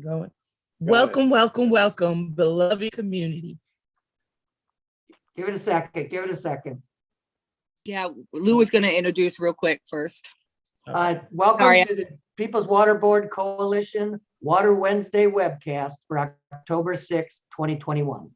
Going. Welcome, welcome, welcome, beloved community. Give it a second. Give it a second. Yeah, Lou was going to introduce real quick first. Welcome Sorry. to the People's Water Board Coalition Water Wednesday webcast for October 6th, 2021.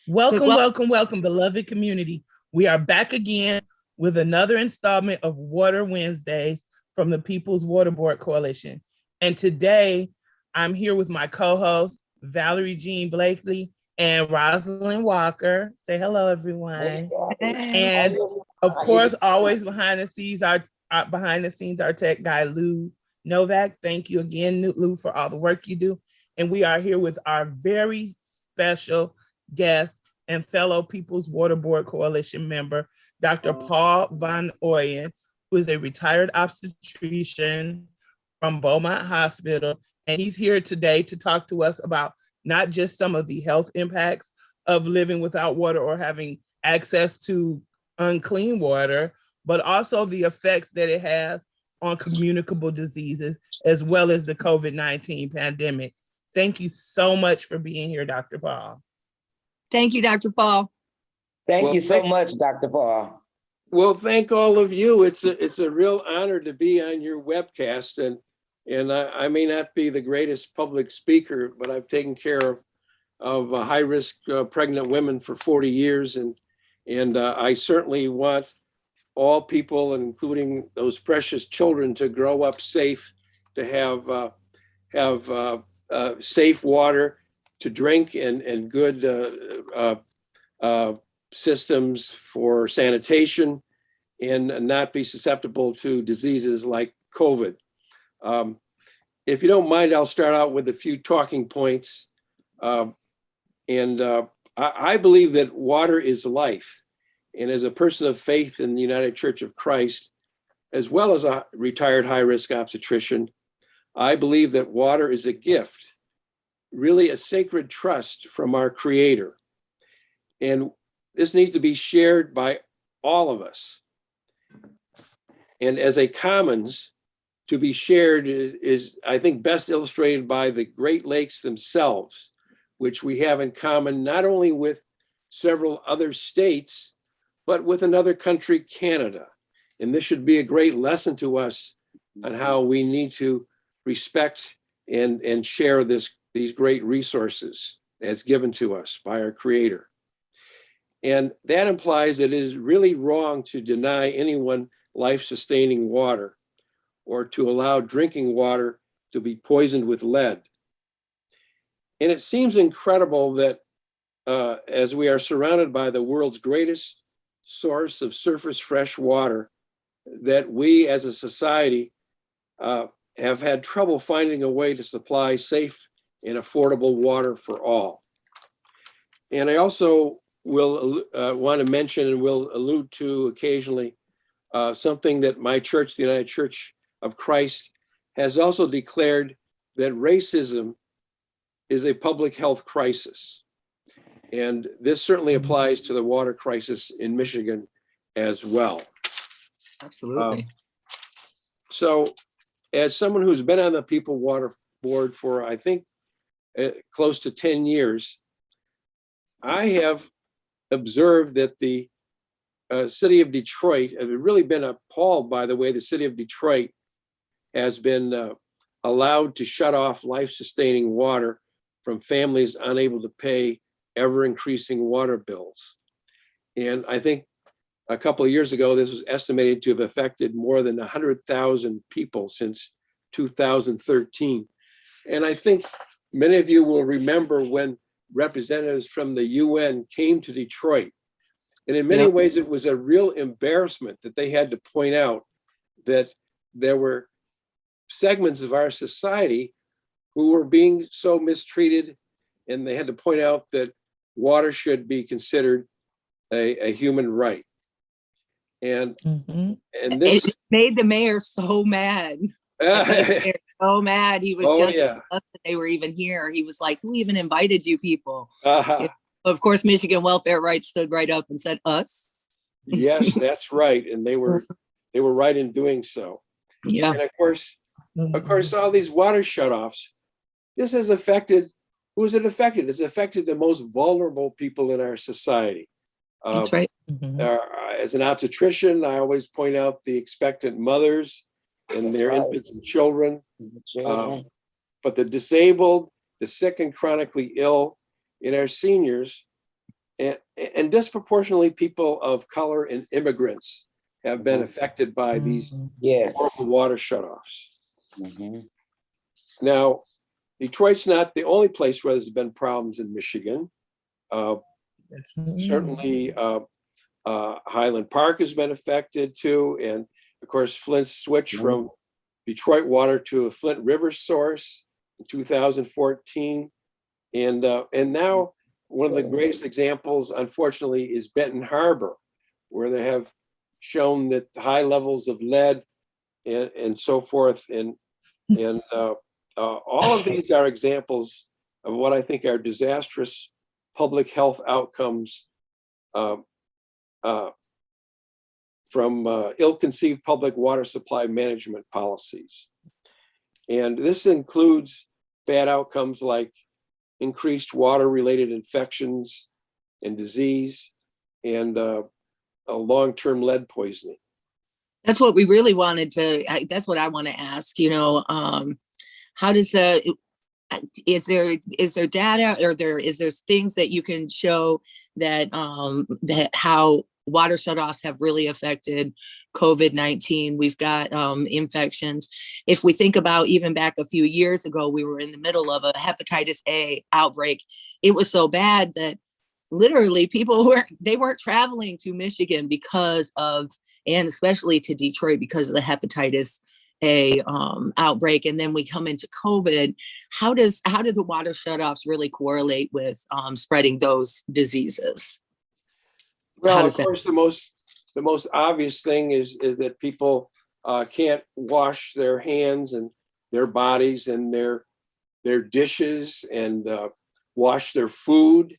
Welcome, welcome, welcome, beloved community. We are back again with another installment of Water Wednesdays from the People's Water Board Coalition. And today I'm here with my co-host, Valerie Jean Blakely and Rosalind Walker. Say hello, everyone. And of course, always behind the scenes, our tech guy, Lou Novak. Thank you again, Lou, for all the work you do. And we are here with our very special guest and fellow People's Water Board Coalition member, Dr. Paul Van Oeyen, who is a retired obstetrician from Beaumont Hospital. And he's here today to talk to us about not just some of the health impacts of living without water or having access to unclean water, but also the effects that it has on communicable diseases, as well as the COVID-19 pandemic. Thank you so much for being here, Dr. Paul. Thank you, Dr. Paul. Thank you so much, Dr. Paul. Well, thank all of you. It's a real honor to be on your webcast, and I may not be the greatest public speaker, but I've taken care of high-risk pregnant women for 40 years, and I certainly want all people, including those precious children, to grow up safe, to have safe water to drink and good systems for sanitation, and not be susceptible to diseases like COVID. If you don't mind, I'll start out with a few talking points. I believe that water is life. And as a person of faith in the United Church of Christ, as well as a retired high-risk obstetrician, I believe that water is a gift, really a sacred trust from our Creator. And this needs to be shared by all of us. And as a commons, to be shared is, I think, best illustrated by the Great Lakes themselves, which we have in common not only with several other states, but with another country, Canada. And this should be a great lesson to us on how we need to respect and share these great resources as given to us by our Creator. And that implies that it is really wrong to deny anyone life-sustaining water, or to allow drinking water to be poisoned with lead. And it seems incredible that as we are surrounded by the world's greatest source of surface fresh water, that we as a society have had trouble finding a way to supply safe and affordable water for all. And I also will want to mention and will allude to occasionally something that my church, the United Church of Christ, has also declared, that racism is a public health crisis. And this certainly applies to the water crisis in Michigan as well. Absolutely. So as someone who's been on the People Water Board for, I think, close to 10 years, I have observed that the city of Detroit, I've really been appalled by the way the city of Detroit has been allowed to shut off life-sustaining water from families unable to pay ever-increasing water bills. And I think a couple of years ago, this was estimated to have affected more than 100,000 people since 2013. And I think many of you will remember when representatives from the UN came to Detroit. And in many ways, it was a real embarrassment that they had to point out that there were segments of our society who were being so mistreated, and they had to point out that water should be considered a human right. And and this It made the mayor so mad. So mad. He was just upset that they were even here. He was like, who even invited you people? Of course, Michigan Welfare Rights stood right up and said, us. Yes, that's right. And they were right in doing so. Yeah. And of course, of course, all these water shutoffs, this has affected, who's it affected? It's affected the most vulnerable people in our society. That's right. As an obstetrician, I always point out the expectant mothers and their infants and children, but the disabled, the sick and chronically ill, and our seniors, and disproportionately people of color and immigrants have been affected by these horrible water shutoffs. Now, Detroit's not the only place where there's been problems in Michigan. Certainly, Highland Park has been affected too, and of course, Flint's switch from Detroit water to a Flint River source in 2014, and now one of the greatest examples, unfortunately, is Benton Harbor, where they have shown that high levels of lead and so forth, and all of these are examples of what I think are disastrous public health outcomes from ill-conceived public water supply management policies. And this includes bad outcomes like increased water-related infections and disease and a long-term lead poisoning. That's what we really wanted to, that's what I want to ask, how does is there data, or is there things that you can show that that how water shutoffs have really affected COVID-19? We've got infections. If we think about even back a few years ago, we were in the middle of a hepatitis A outbreak. It was so bad that literally people weren't traveling to Michigan because of, and especially to Detroit because of the hepatitis A outbreak. And then we come into COVID. How do the water shutoffs really correlate with spreading those diseases? Well, of course, the most obvious thing is that people can't wash their hands and their bodies and their dishes and wash their food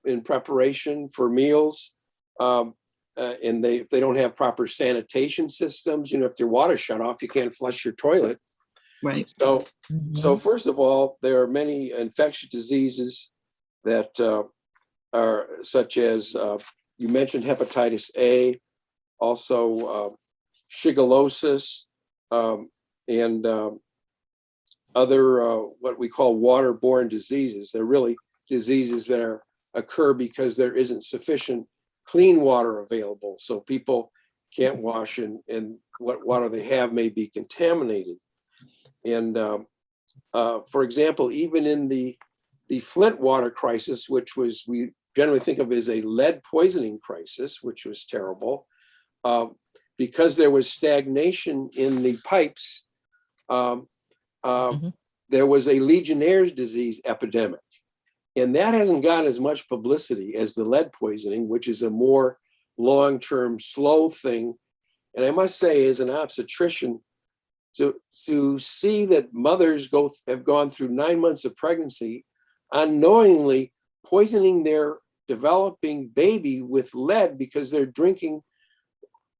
in preparation for meals. And if they don't have proper sanitation systems, if their water shut off, you can't flush your toilet. Right. So first of all, there are many infectious diseases that are such as, you mentioned hepatitis A, also shigellosis, and other what we call waterborne diseases. They're really diseases that occur because there isn't sufficient clean water available. So people can't wash, and what water they have may be contaminated. And for example, even in the Flint water crisis, which we generally think of as a lead poisoning crisis, which was terrible, because there was stagnation in the pipes, there was a Legionnaire's disease epidemic. And that hasn't gotten as much publicity as the lead poisoning, which is a more long-term, slow thing. And I must say, as an obstetrician, to see that mothers have gone through 9 months of pregnancy unknowingly poisoning their developing baby with lead because they're drinking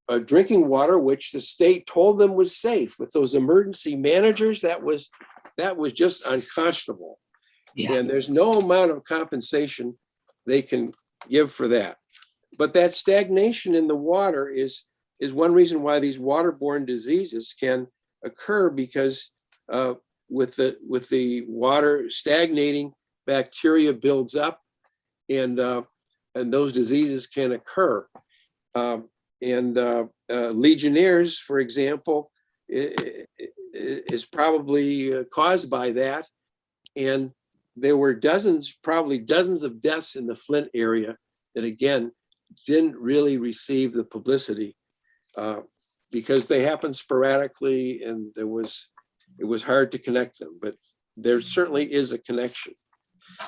water which the state told them was safe with those emergency managers, that was just unconscionable. Yeah. And there's no amount of compensation they can give for that. But that stagnation in the water is one reason why these waterborne diseases can occur, because with the water stagnating, bacteria builds up, and those diseases can occur. Legionnaire's, for example, is probably caused by that. And there were probably dozens of deaths in the Flint area that, again, didn't really receive the publicity because they happened sporadically, and it was hard to connect them. But there certainly is a connection.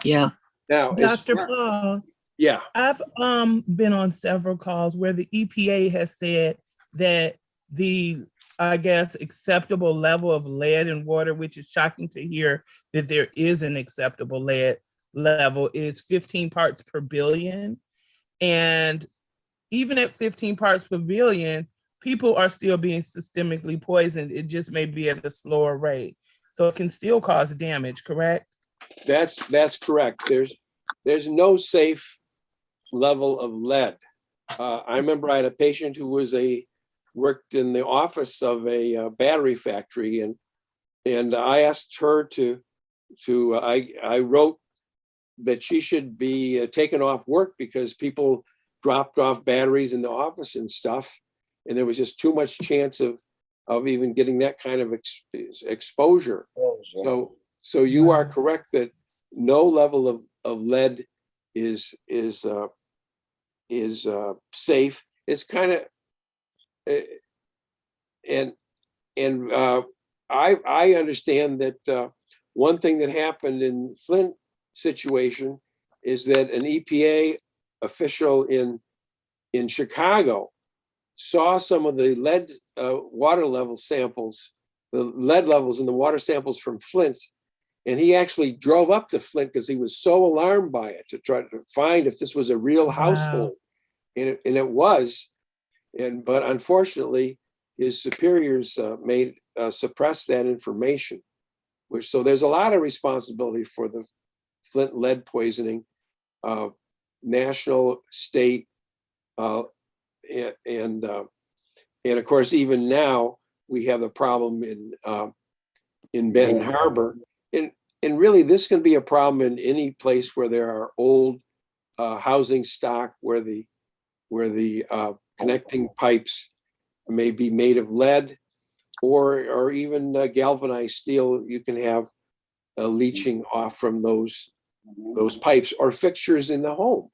Yeah. Now, Dr. Paul. Yeah. I've been on several calls where the EPA has said that the, I guess, acceptable level of lead in water, which is shocking to hear that there is an acceptable lead level, is 15 parts per billion. And even at 15 parts per billion, people are still being systemically poisoned. It just may be at a slower rate. So it can still cause damage, correct? That's correct. There's no safe level of lead. I remember I had a patient who worked in the office of a battery factory, and I asked her I wrote that she should be taken off work because people dropped off batteries in the office and stuff, and there was just too much chance of even getting that kind of exposure. So you are correct that no level of lead is safe. It's kind of I understand that one thing that happened in Flint situation is that an EPA official in Chicago saw some of the lead water level samples, the lead levels in the water samples from Flint, and he actually drove up to Flint because he was so alarmed by it to try to find if this was a real household, and it was, but unfortunately his superiors suppress that information, so there's a lot of responsibility for the Flint lead poisoning, national, state, and of course even now we have a problem in Benton Harbor, and really this can be a problem in any place where there are old housing stock, where the connecting pipes may be made of lead or even galvanized steel. You can have leaching off from those pipes or fixtures in the home.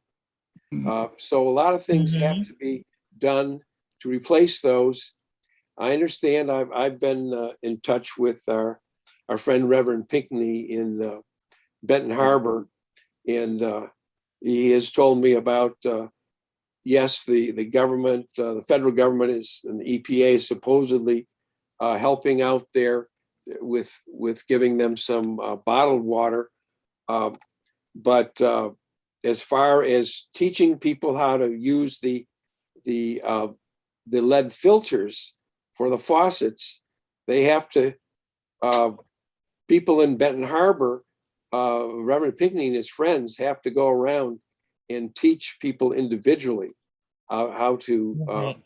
So a lot of things have to be done to replace those. I understand. I've been in touch with our friend Reverend Pinckney in Benton Harbor, and he has told me about yes, the government, the federal government and the EPA is supposedly helping out there with giving them some bottled water, but as far as teaching people how to use the lead filters for the faucets, they have to. People in Benton Harbor, Reverend Pinckney and his friends have to go around and teach people individually how to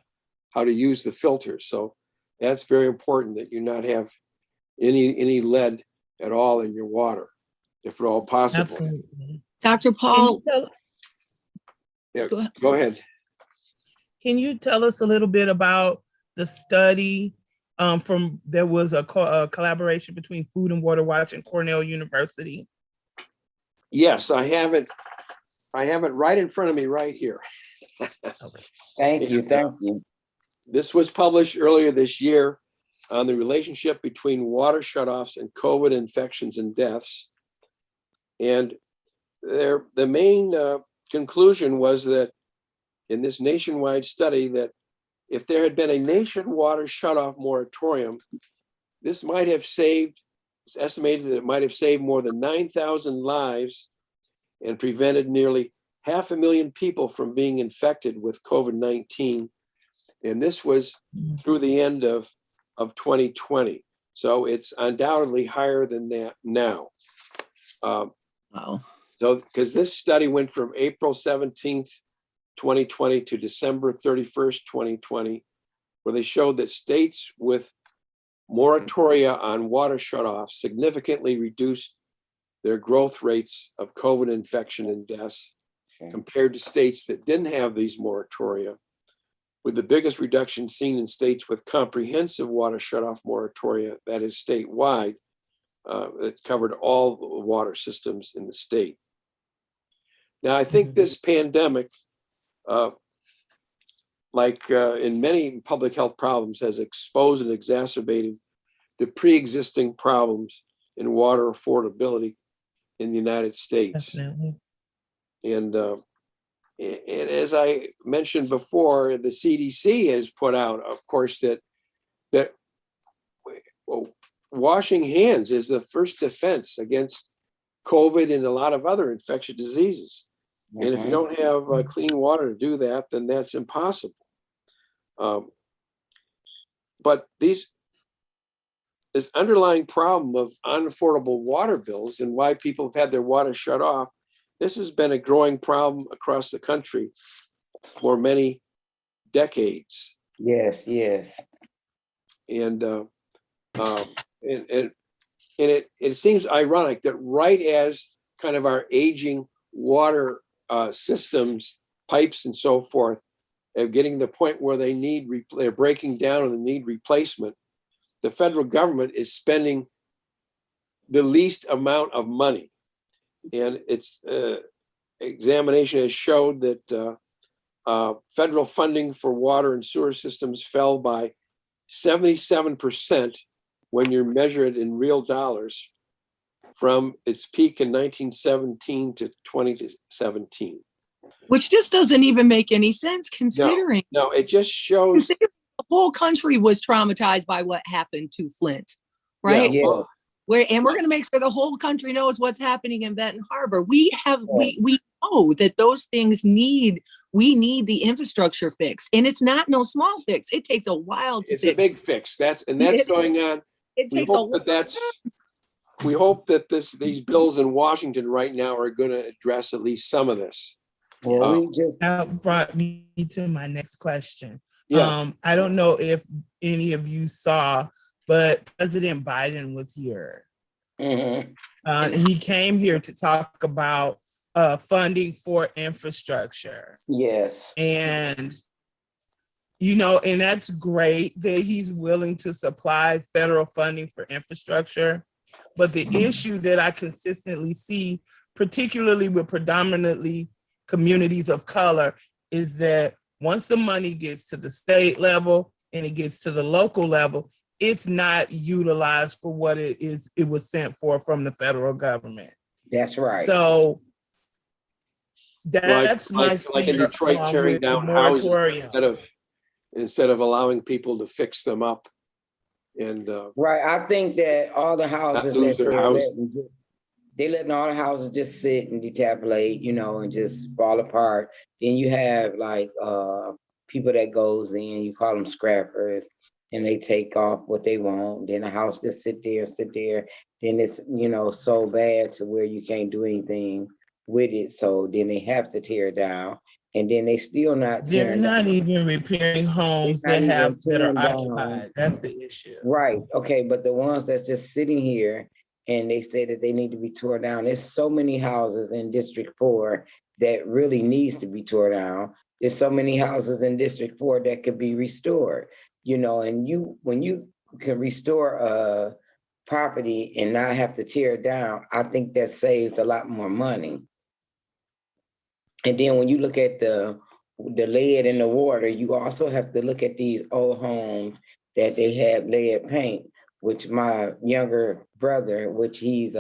use the filters. So that's very important that you not have any lead at all in your water, if at all possible. Absolutely. Dr. Paul. Yeah, go ahead. Can you tell us a little bit about the study there was a collaboration between Food and Water Watch and Cornell University? Yes, I have it right in front of me right here. Okay. Thank you. This was published earlier this year on the relationship between water shutoffs and COVID infections and deaths. And the main conclusion was that in this nationwide study, that if there had been a nation water shutoff moratorium, this might have saved, it's estimated that it might have saved more than 9,000 lives and prevented nearly 500,000 people from being infected with COVID-19. And this was through the end of 2020. So it's undoubtedly higher than that now. Wow. So, because this study went from April 17th, 2020 to December 31st, 2020, where they showed that states with moratoria on water shutoffs significantly reduced their growth rates of COVID infection and deaths compared to states that didn't have these moratoria, with the biggest reduction seen in states with comprehensive water shutoff moratoria, that is statewide, that covered all the water systems in the state. Now, I think this pandemic, in many public health problems, has exposed and exacerbated the pre-existing problems in water affordability in the United States. Definitely. And as I mentioned before, the CDC has put out, of course, that washing hands is the first defense against COVID and a lot of other infectious diseases. And if you don't have clean water to do that, then that's impossible. but this underlying problem of unaffordable water bills and why people have had their water shut off, this has been a growing problem across the country for many decades. Yes, yes. And it seems ironic that right as kind of our aging water systems, pipes and so forth, are getting to the point where they're breaking down and they need replacement, the federal government is spending the least amount of money. And its examination has showed that federal funding for water and sewer systems fell by 77% when you measure it in real dollars from its peak in 1917 to 2017. Which just doesn't even make any sense considering. No, it just shows the whole country was traumatized by what happened to Flint, right? Yeah. well, We're going to make sure the whole country knows what's happening in Benton Harbor. We know that those things we need the infrastructure fix, and it's not no small fix. It takes a while to it's fix. a big fix. That's going on. It We takes a hope while. we hope that these bills in Washington right now are going to address at least some of this. Well, we just That brought me to my next question. Yeah. I don't know if any of you saw, but President Biden was here. He came here to talk about funding for infrastructure. yes. And, and that's great that he's willing to supply federal funding for infrastructure. But the issue that I consistently see, particularly with predominantly communities of color, is that once the money gets to the state level and it gets to the local level, it's not utilized for what it was sent for from the federal government. That's right. So that's my fear, like in Detroit, tearing down houses instead of allowing people to fix them up. And right. I think that all the houses lose their house. They letting all the houses just sit and detabulate, and just fall apart. Then you have like people that goes in, you call them scrappers, and they take off what they want. Then the house just sit there. Then it's, so bad to where you can't do anything with it. So then they have to tear it down. And then they still not They're tearing not down. even repairing homes that are occupied. That's the issue. Right. Okay. But the ones that's just sitting here and they say that they need to be torn down. There's so many houses in District 4 that really needs to be torn down. There's so many houses in District 4 that could be restored, and when you can restore a property and not have to tear it down, I think that saves a lot more money. And then when you look at the lead in the water, you also have to look at these old homes that they have lead paint, which my younger brother, which he's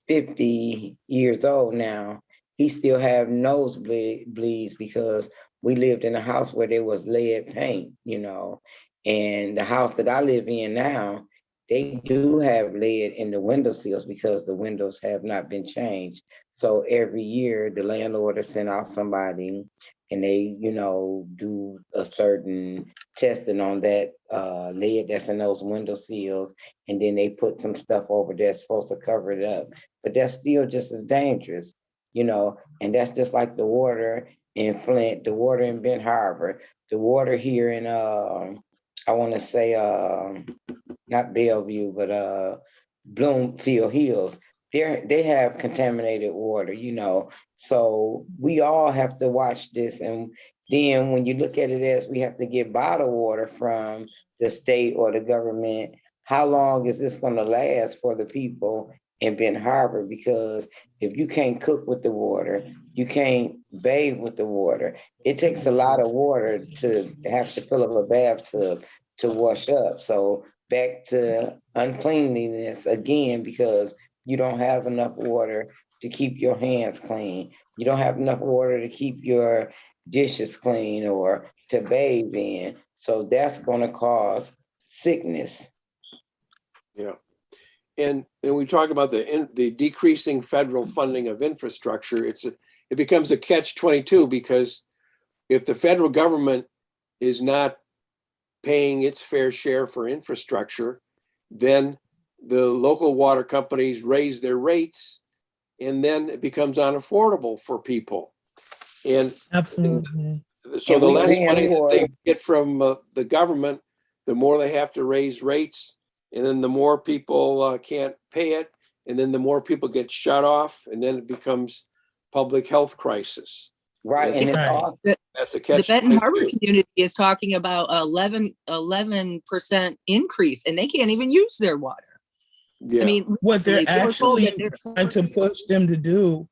50 years old now, he still have nosebleeds because we lived in a house where there was lead paint, and the house that I live in now, they do have lead in the window sills because the windows have not been changed. So every year the landlord will send out somebody and they, do a certain testing on that lead that's in those window sills. And then they put some stuff over there supposed to cover it up. But that's still just as dangerous, and that's just like the water in Flint, the water in Benton Harbor, the water here in, I want to say, not Bellevue, but Bloomfield Hills. They have contaminated water, So we all have to watch this. And then when you look at it as we have to get bottled water from the state or the government, how long is this going to last for the people in Benton Harbor? Because if you can't cook with the water, you can't bathe with the water. It takes a lot of water to have to fill up a bathtub to wash up. So back to uncleanliness again, because you don't have enough water to keep your hands clean. You don't have enough water to keep your dishes clean or to bathe in. So that's going to cause sickness. Yeah. And we talk about the decreasing federal funding of infrastructure. It becomes a catch-22 because if the federal government is not paying its fair share for infrastructure, then the local water companies raise their rates, and then it becomes unaffordable for people. And Absolutely. so And the we less paying money that for they it. get from the government, the more they have to raise rates, and then the more people can't pay it, and then the more people get shut off, and then it becomes public health crisis. Right, and it's Right. all That's a The catch. Benton Harbor 22. community is talking about 11% increase, and they can't even use their water. Yeah. I mean, What they're literally, they were told actually that they're- trying to push them to do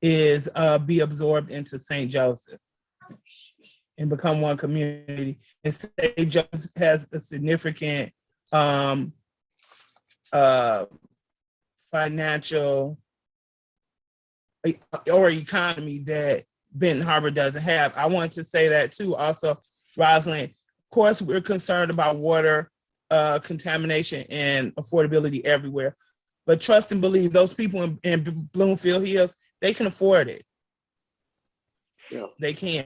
is be absorbed into St. Joseph and become one community. And St. Joseph has a significant financial or economy that Benton Harbor doesn't have. I want to say that too. Also, Rosalind, of course, we're concerned about water contamination and affordability everywhere. But trust and believe those people in Bloomfield Hills, they can afford it. Yeah. They can.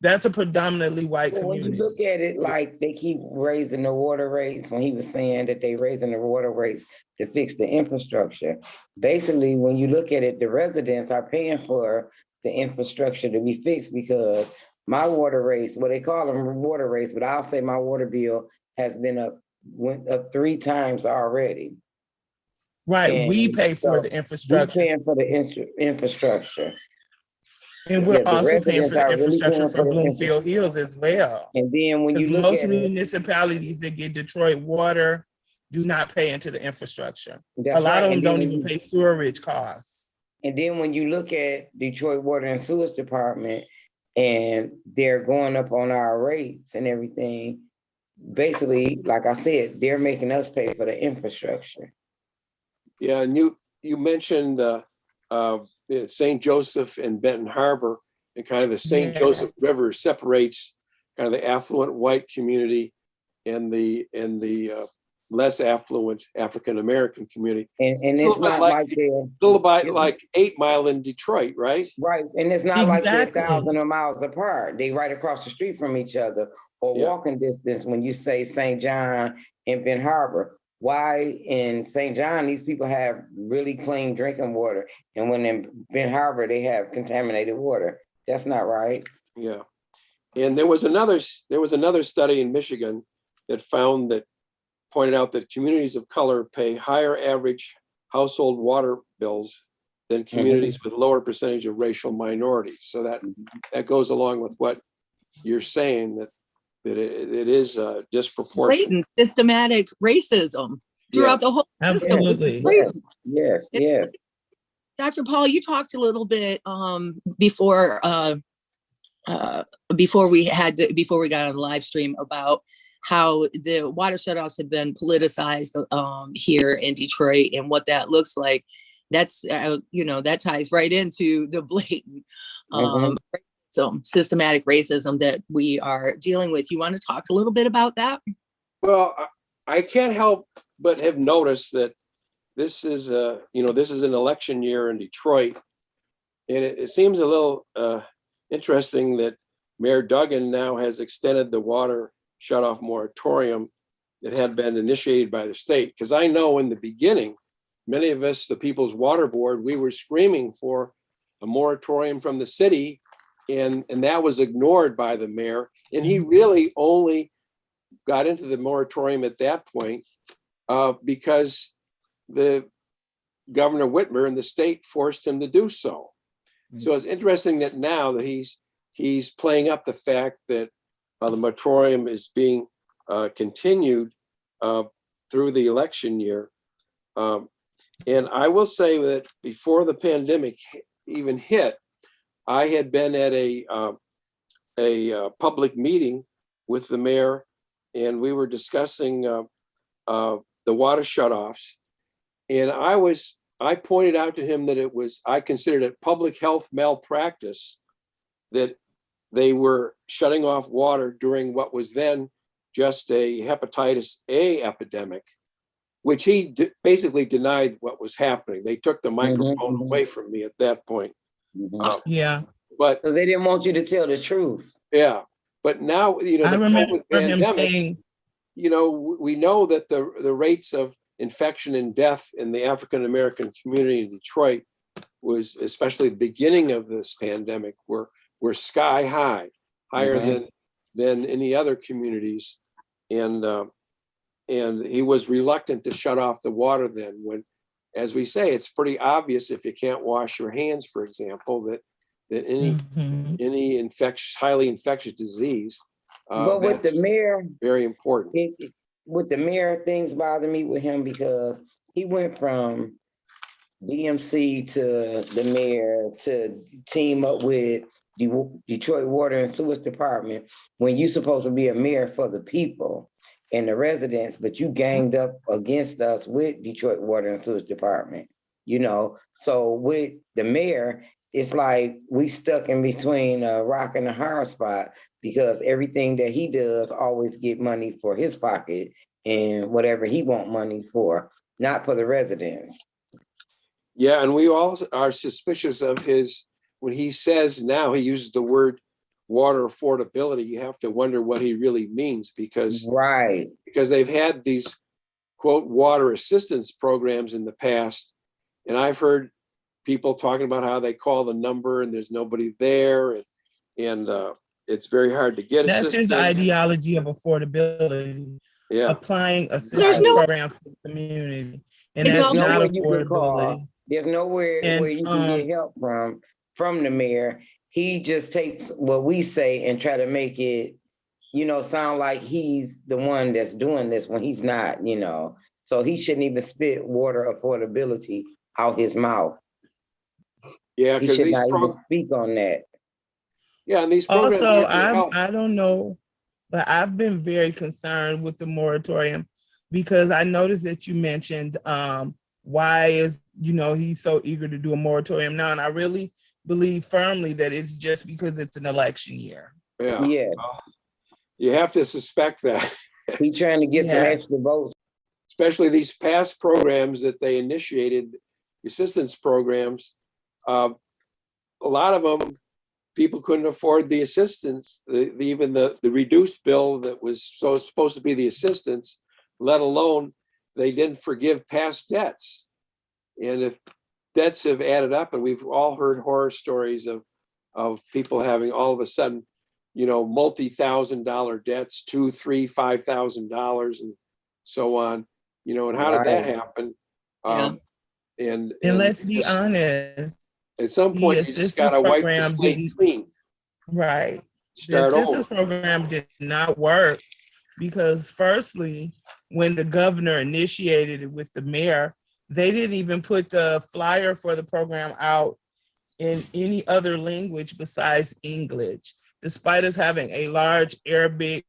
That's a predominantly white Well, when you community. look at it, like they keep raising the water rates, when he was saying that they raising the water rates to fix the infrastructure. Basically, when you look at it, the residents are paying for the infrastructure to be fixed because my water rates, well, they call them water rates, but I'll say my water bill has went up 3 times already. Right. And We pay for so the we infrastructure. paying for the infrastructure. And we're Yeah, the also paying residents for the are really infrastructure paying for for the Bloomfield Hills as well. And then when you Because look most at it, municipalities that get Detroit water do not pay into the infrastructure. that's A lot right. of them And then don't when even you- pay sewerage costs. And then when you look at Detroit Water and Sewage Department and they're going up on our rates and everything, basically, like I said, they're making us pay for the infrastructure. Yeah, and you mentioned St. Joseph and Benton Harbor, and kind of the St. Yeah. Joseph River separates kind of the affluent white community and the less affluent African American community. And It's a it's little bit not like like they're a little bit like 8 Mile in Detroit, right? right. And it's not like they're Exactly. thousands of miles apart. They right across the street from each other or Yeah. walking distance when you say St. John and Ben Harbor. Why in St. John, these people have really clean drinking water. And when in Ben Harbor, they have contaminated water. That's not right. Yeah. And there was another study in Michigan that pointed out that communities of color pay higher average household water bills than communities with lower percentage of racial minorities. So that goes along with what you're saying, that it is disproportionate. blatant systematic racism throughout the whole system. Absolutely. Yes. Dr. Paul, you talked a little bit before we got on the live stream about how the water shutoffs have been politicized here in Detroit and what that looks like. That's that ties right into the blatant systematic racism that we are dealing with. You want to talk a little bit about that? Well, I can't help but have noticed that this is an election year in Detroit, and it seems a little interesting that Mayor Duggan now has extended the water shutoff moratorium that had been initiated by the state. Because I know in the beginning, many of us, the People's Water Board, we were screaming for a moratorium from the city, and that was ignored by the mayor. And he really only got into the moratorium at that point because the Governor Whitmer and the state forced him to do so. So it's interesting that now that he's playing up the fact that the moratorium is being continued through the election year. And I will say that before the pandemic even hit, I had been at a public meeting with the mayor, and we were discussing the water shutoffs. And I pointed out to him that I considered it public health malpractice that they were shutting off water during what was then just a hepatitis A epidemic, which he basically denied what was happening. They took the microphone away from me at that point. Yeah. But because they didn't want you to tell the truth. yeah, but now, I the remember COVID him pandemic, saying we know that the rates of infection and death in the African-American community in Detroit was, especially the beginning of this pandemic, were sky high, higher than any other communities. And he was reluctant to shut off the water then, when, as we say, it's pretty obvious if you can't wash your hands, for example, that any highly infectious disease. But with the mayor, very important. With the mayor, things bother me with him because he went from DMC to the mayor to team up with the Detroit Water and Sewage Department when you're supposed to be a mayor for the people and the residents, but you ganged up against us with Detroit Water and Sewage Department, So with the mayor, it's like we stuck in between a rock and a hard spot because everything that he does always get money for his pocket and whatever he want money for, not for the residents. Yeah, and we all are suspicious of when he says now, he uses the word water affordability. You have to wonder what he really means because they've had these quote water assistance programs in the past. And I've heard people talking about how they call the number and there's nobody there. And it's very hard to get assistance. That's his ideology of affordability. Yeah. Applying assistance programs to the community. And that's not affordability. There's nowhere where you can get help from the mayor. He just takes what we say and try to make it, sound like he's the one that's doing this when he's not, So he shouldn't even spit water affordability out his mouth. Yeah, he should not even speak on that. Yeah, and these programs also, I don't know, but I've been very concerned with the moratorium because I noticed that you mentioned why is he's so eager to do a moratorium now, and I really believe firmly that it's just because it's an election year. Yeah. Yes. You have to suspect that. He's trying to get some extra votes. Especially these past programs that they initiated, assistance programs. A lot of them, people couldn't afford the assistance, even the reduced bill that was supposed to be the assistance, let alone they didn't forgive past debts. And if debts have added up, and we've all heard horror stories of people having all of a sudden, multi-$1,000 debts, $2,000, $3,000, $5,000, and so on. And how did that happen? And let's be honest. At some point, you just got to wipe the slate clean. Right. Start the assistance program did not work because, firstly, when the governor initiated it with the mayor, they didn't even put the flyer for the program out in any other language besides English, despite us having a large Arabic,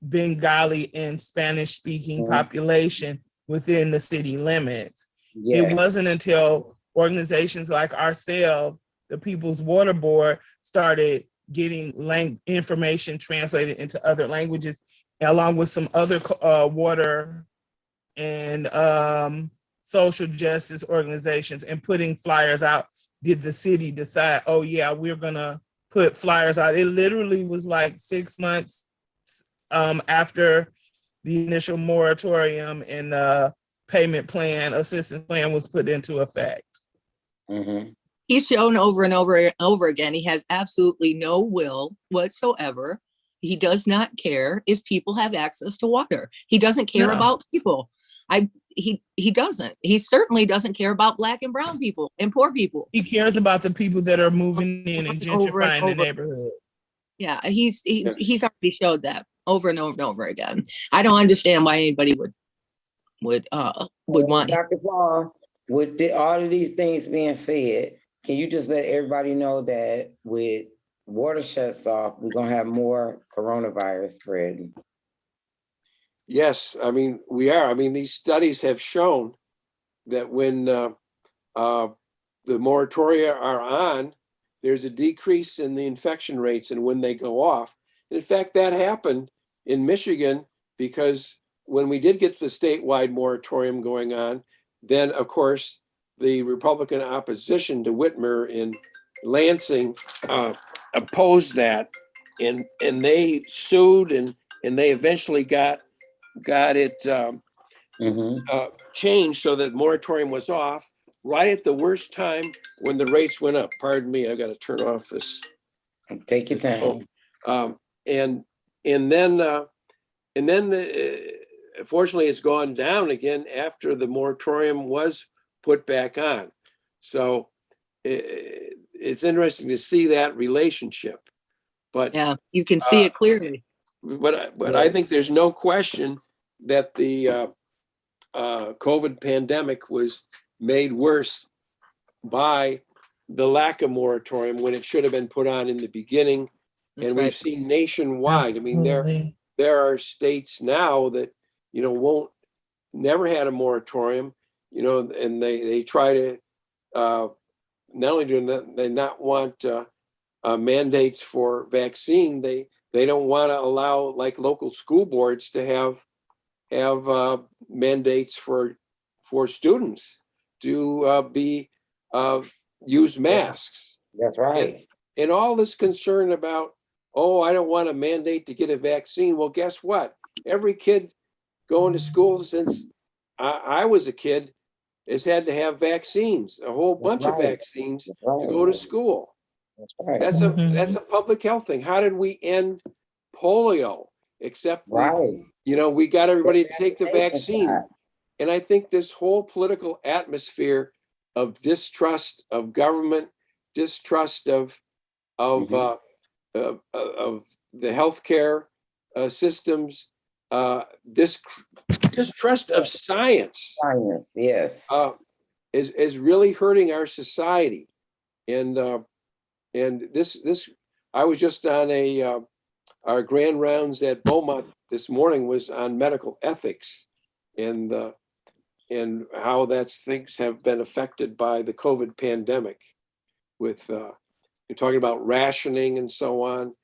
Bengali, and Spanish-speaking population within the city limits. It wasn't until organizations like ourselves, the People's Water Board, started getting information translated into other languages, along with some other water and social justice organizations, and putting flyers out, did the city decide, oh yeah, we're gonna put flyers out. It literally was like 6 months after the initial moratorium and payment plan, assistance plan was put into effect. Mm-hmm. He's shown over and over and over again, he has absolutely no will whatsoever. He does not care if people have access to water. He doesn't care about people. He doesn't. He certainly doesn't care about Black and brown people and poor people. He cares about the people that are moving in and gentrifying the neighborhood. Yeah, he's already showed that over and over and over again. I don't understand why anybody would want. Dr. Paul, with all of these things being said, can you just let everybody know that with water shuts off, we're gonna have more coronavirus spreading? Yes, we are. These studies have shown that when the moratoria are on, there's a decrease in the infection rates and when they go off. And in fact, that happened in Michigan because when we did get the statewide moratorium going on, then of course, the Republican opposition to Whitmer in Lansing opposed that, and they sued and they eventually got got it Mhm. changed so that moratorium was off right at the worst time when the rates went up. Pardon me, I've got to turn off this. Take your phone. time. And then fortunately it's gone down again after the moratorium was put back on. So it's interesting to see that relationship. But Yeah, you can see it clearly. But I think there's no question that the COVID pandemic was made worse by the lack of moratorium when it should have been put on in the beginning. That's And right. we've seen nationwide. I mean, Absolutely. there are states now that, won't never had a moratorium, and they try to not only do they not want mandates for vaccine, they don't want to allow like local school boards to have mandates for students to use masks. That's right. And all this concern about, oh, I don't want a mandate to get a vaccine. Well, guess what? Every kid going to school since I was a kid has had to have vaccines, a whole bunch of vaccines to go to school. That's right. That's a public health thing. How did we end polio? Except we got everybody to take the vaccine. And I think this whole political atmosphere of distrust of government, distrust of the healthcare systems, distrust of science. Science, yes. Is really hurting our society. And this I was just on our grand rounds at Beaumont this morning was on medical ethics and how things have been affected by the COVID pandemic with you're talking about rationing and so on.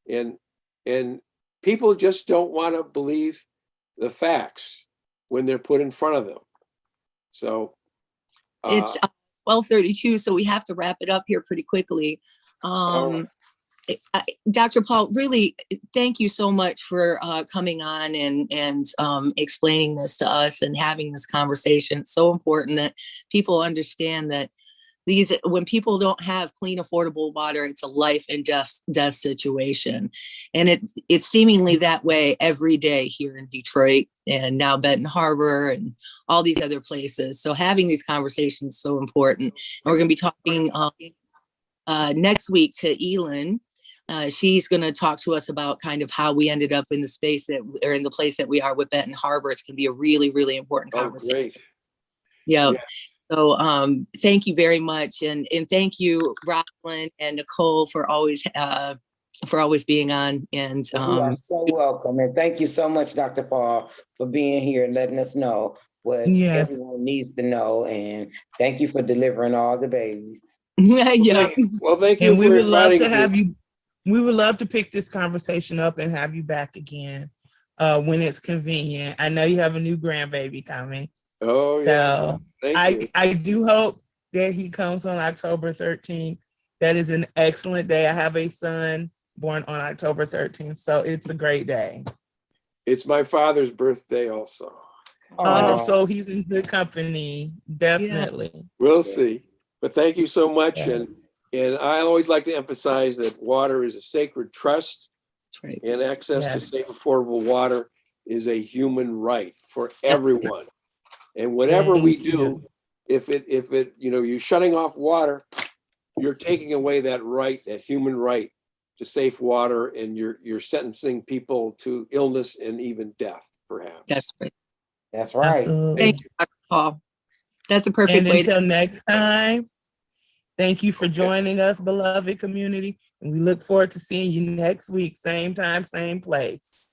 And people just don't want to believe the facts when they're put in front of them. So it's 12:32, so we have to wrap it up here pretty quickly. Dr. Paul, really, thank you so much for coming on and explaining this to us and having this conversation. It's so important that people understand that when people don't have clean, affordable water, it's a life and death situation. And it's seemingly that way every day here in Detroit and now Benton Harbor and all these other places. So having these conversations is so important. And we're going to be talking next week to Oeyen. She's going to talk to us about kind of how we ended up in the space or in the place that we are with Benton Harbor. It's going to be a really, really important conversation. Great. Yeah. So thank you very much. And thank you, Rosalind and Nicole, for always being on. And you are so welcome. And thank you so much, Dr. Paul, for being here and letting us know what everyone needs to know. And thank you for delivering all the babies. Yeah. Well, thank you. And we would love to have you. We would love to pick this conversation up and have you back again when it's convenient. I know you have a new grandbaby coming. Oh, so yeah. I do hope that he comes on October 13th. That is an excellent day. I have a son born on October 13th, so it's a great day. It's my father's birthday also. So he's in good company, definitely. Yeah. We'll see. But thank you so much. Yeah. And I always like to emphasize that water is a sacred trust. That's right. And access to safe, affordable water is a human right for everyone. And whatever we do, if you're shutting off water, you're taking away that right, that human right to safe water, and you're sentencing people to illness and even death, perhaps. That's right. That's right. Absolutely. Thank you, Dr. Paul. That's a perfect way. Until next time, thank you for joining us, beloved community. And we look forward to seeing you next week, same time, same place.